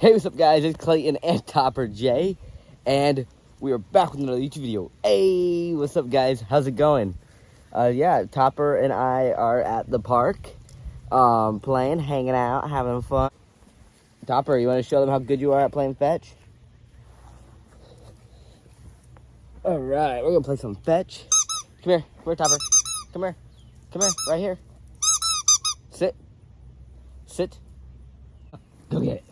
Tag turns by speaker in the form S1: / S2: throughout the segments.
S1: Hey, what's up guys, it's Clayton and Topper J, and we are back with another YouTube video. Hey, what's up guys, how's it going? Yeah, Topper and I are at the park, playing, hanging out, having fun. Topper, you want to show them how good you are at playing fetch? Alright, we're gonna play some fetch. Come here, Topper. Come here, right here. Sit. Go get it.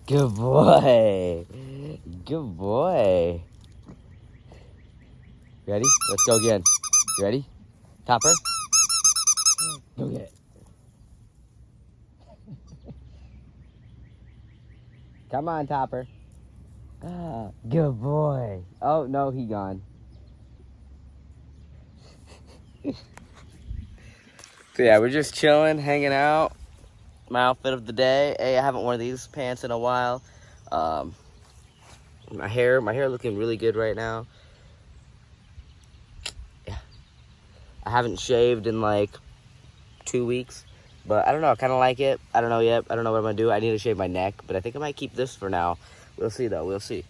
S1: Good boy. Good boy. Ready? Let's go again. You ready? Topper? Go get it. Come on, Topper. Good boy. Oh, no, he gone. So, yeah, we're just chilling, hanging out. My outfit of the day. Hey, I haven't worn these pants in a while. My hair looking really good right now. Yeah. I haven't shaved in like 2 weeks, but I don't know, I kind of like it. I don't know yet. I don't know what I'm gonna do. I need to shave my neck, but I think I might keep this for now. We'll see though, we'll see.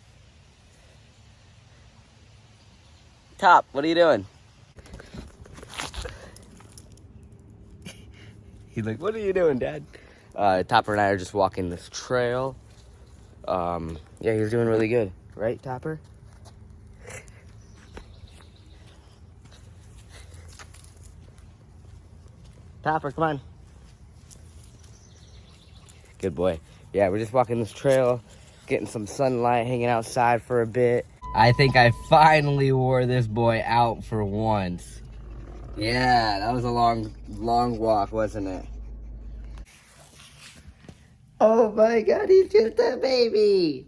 S1: Top, what are you doing? He's like, what are you doing, Dad? Topper and I are just walking this trail. Yeah, he's doing really good. Right, Topper? Topper, come on. Good boy. Yeah, we're just walking this trail, getting some sunlight, hanging outside for a bit. I think I finally wore this boy out for once. Yeah, that was a long walk, wasn't it? Oh my God, he's just a baby.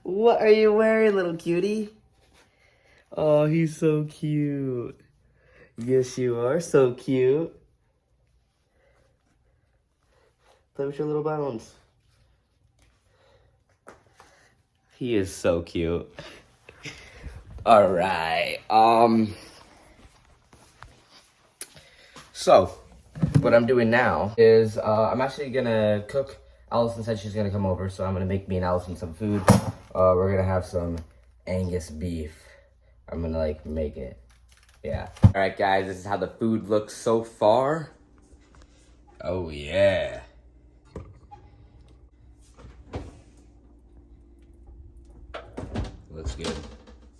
S1: What are you wearing, little cutie? Oh, he's so cute. Yes, you are so cute. Play with your little bones. He is so cute. All right. So, what I'm doing now is I'm actually gonna cook. Allison said she's gonna come over, so I'm gonna make me and Allison some food. We're gonna have some Angus beef. I'm gonna like make it. Yeah. All right, guys, this is how the food looks so far. Oh yeah. Looks good.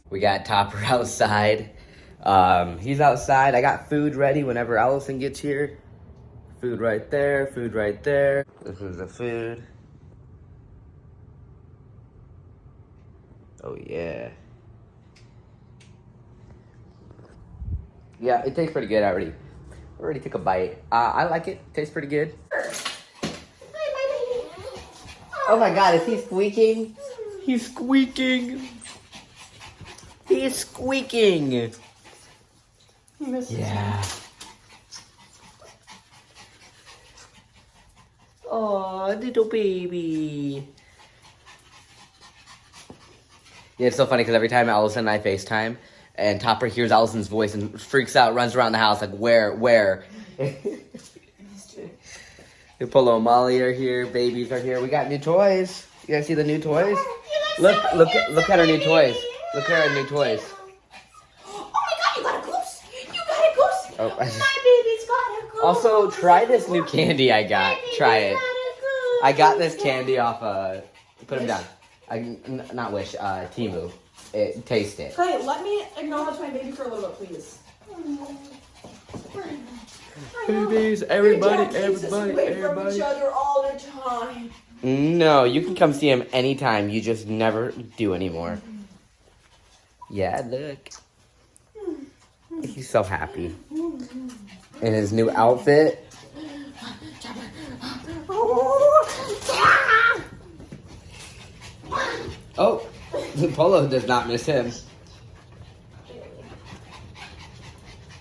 S1: We got Topper outside. He's outside. I got food ready whenever Allison gets here. Food right there, food right there. This is the food. Oh yeah. Yeah, it tastes pretty good already. I already took a bite. I like it. Tastes pretty good. Oh my God, is he squeaking? He's squeaking. He's squeaking. Yeah. Oh, little baby. Yeah, it's so funny because every time Allison and I FaceTime, and Topper hears Allison's voice and freaks out, runs around the house like, where? Polo and Molly are here, babies are here. We got new toys. You guys see the new toys? Look at our new toys. Look at our new toys.
S2: Oh my God, you got a goose! You got a goose!
S1: Oh,
S2: My baby's got a goose!
S1: Also, try this new candy I got. Try it. I got this candy off, put him down. Not Wish, Temu. Taste it.
S2: Clay, let me acknowledge my baby for a little bit, please.
S1: Babies, everybody.
S2: Wait from each other all the time.
S1: No, you can come see him anytime. You just never do anymore. Yeah, look. He's so happy. In his new outfit. Oh, Polo does not miss him.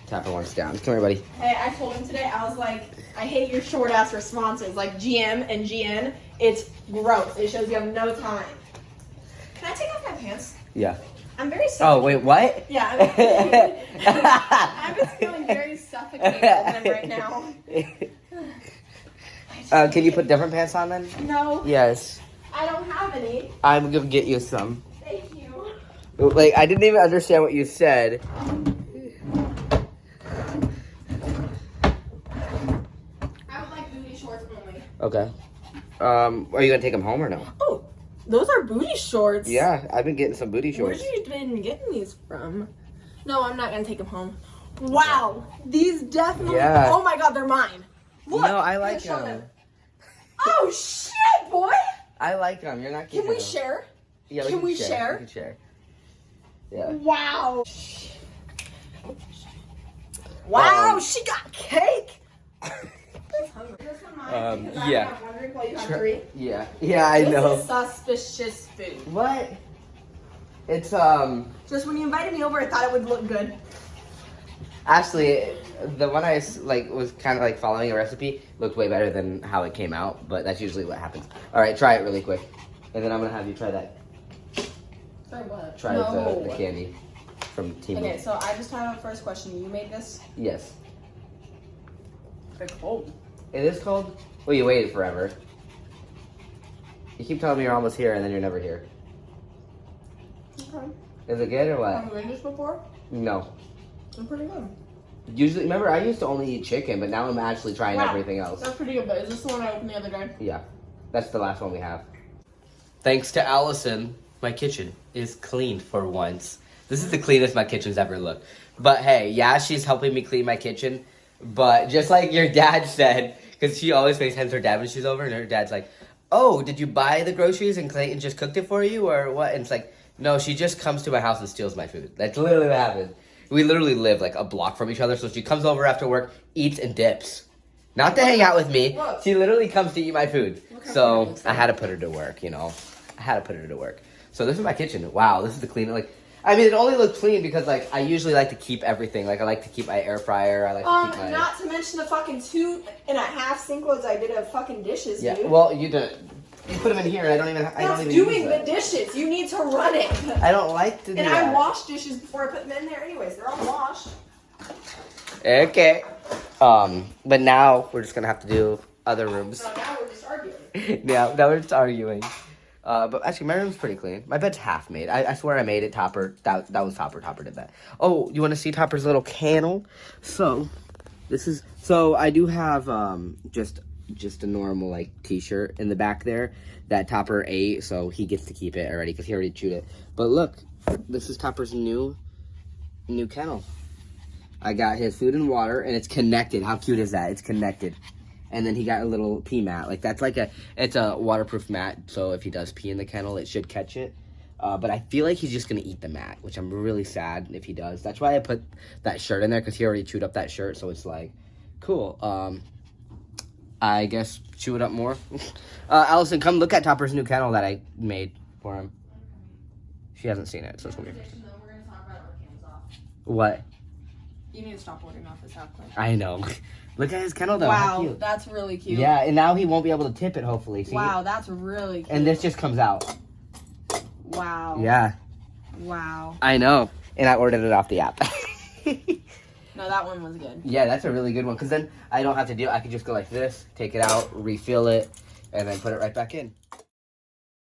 S1: Topper wants down. Come here, buddy.
S2: Hey, I told him today, I was like, I hate your short ass responses. Like GM and GN, it's gross. It shows you have no time. Can I take off my pants?
S1: Yeah.
S2: I'm very
S1: Oh, wait, what?
S2: Yeah, I'm just feeling very suffocated right now.
S1: Can you put different pants on then?
S2: No.
S1: Yes.
S2: I don't have any.
S1: I'm gonna get you some.
S2: Thank you.
S1: Like, I didn't even understand what you said.
S2: I would like booty shorts only.
S1: Okay. Are you gonna take them home or no?
S2: Oh, those are booty shorts.
S1: Yeah, I've been getting some booty shorts.
S2: Where have you been getting these from? No, I'm not gonna take them home. Wow, these definitely.
S1: Yeah.
S2: Oh my God, they're mine. Look.
S1: No, I like
S2: show
S1: them.
S2: Oh shit, boy.
S1: I like them. You're not
S2: Can
S1: getting
S2: we
S1: them.
S2: share?
S1: Yeah,
S2: Can we share?
S1: We can share. Yeah.
S2: Wow. Wow, she got cake.
S1: Yeah. Yeah. Yeah, I know.
S2: This is suspicious food.
S1: What? It's
S2: Just when you invited me over, I thought it would look good.
S1: actually the one I like was kind of like following a recipe looked way better than how it came out, but that's usually what happens. All right, try it really quick, and then I'm gonna have you try that.
S2: Try what?
S1: Try the candy from Team.
S2: Okay, so I just have a first question. You made this?
S1: Yes.
S2: They're cold.
S1: It is cold. Well, you waited forever. You keep telling me you're almost here, and then you're never here.
S2: Okay.
S1: Is it good or what?
S2: Have you made this before?
S1: No.
S2: They're pretty good.
S1: Usually, remember, I used to only eat chicken, but now I'm actually trying everything else.
S2: That's pretty good, but is this the one I opened the other day?
S1: Yeah, that's the last one we have. Thanks to Allison, my kitchen is clean for once. This is the cleanest my kitchen's ever looked. But hey, yeah, she's helping me clean my kitchen. But just like your dad said, because she always FaceTimes her dad when she's over, and her dad's like, oh, did you buy the groceries and Clayton just cooked it for you, or what? And it's like, no, she just comes to my house and steals my food. That's literally what happens. We literally live like a block from each other, so she comes over after work, eats and dips. Not to hang out with me.
S2: Look.
S1: She literally comes to eat my food.
S2: Look how
S1: So
S2: pretty.
S1: I had to put her to work, you know. I had to put her to work. So this is my kitchen. Wow, this is the clean. Like, I mean, it only looks clean because like I usually like to keep everything. Like I like to keep my air fryer. I like to keep my.
S2: Not to mention the fucking 2.5 sink loads I did of fucking dishes,
S1: Yeah.
S2: dude.
S1: Well, you did. You put them in here, and I don't even.
S2: That's
S1: use
S2: doing the
S1: them.
S2: dishes. You need to run it.
S1: I don't like to do
S2: And
S1: that.
S2: I wash dishes before I put them in there anyways. They're all washed.
S1: Okay. But now we're just gonna have to do other rooms.
S2: So now we're just arguing.
S1: Yeah, now we're just arguing. But actually, my room's pretty clean. My bed's half made. I swear I made it. Topper, that was Topper. Topper did that. Oh, you want to see Topper's little candle? So, this is. So I do have just a normal like T-shirt in the back there that Topper ate, so he gets to keep it already because he already chewed it. But look, this is Topper's new kennel. I got his food and water, and it's connected. How cute is that? It's connected. And then he got a little pee mat. Like, that's like it's a waterproof mat, so if he does pee in the kennel, it should catch it. But I feel like he's just going to eat the mat, which I'm really sad if he does. That's why I put that shirt in there, because he already chewed up that shirt, so it's like, cool. I guess chew it up more. Allison, come look at Topper's new kennel that I made for him. She hasn't seen it, so it's going to be...
S2: We're going to talk about organs off.
S1: What?
S2: You need to stop ordering off his house.
S1: I know. Look at his kennel, though. How
S2: Wow,
S1: cute.
S2: that's really cute.
S1: Yeah, and now he won't be able to tip it, hopefully. See?
S2: Wow, that's really cute.
S1: And this just comes out.
S2: Wow.
S1: Yeah.
S2: Wow.
S1: I know. And I ordered it off the app.
S2: No, that one was good.
S1: Yeah, that's a really good one. Because then I don't have to do it. I can just go like this, take it out, refill it, and then put it right back in.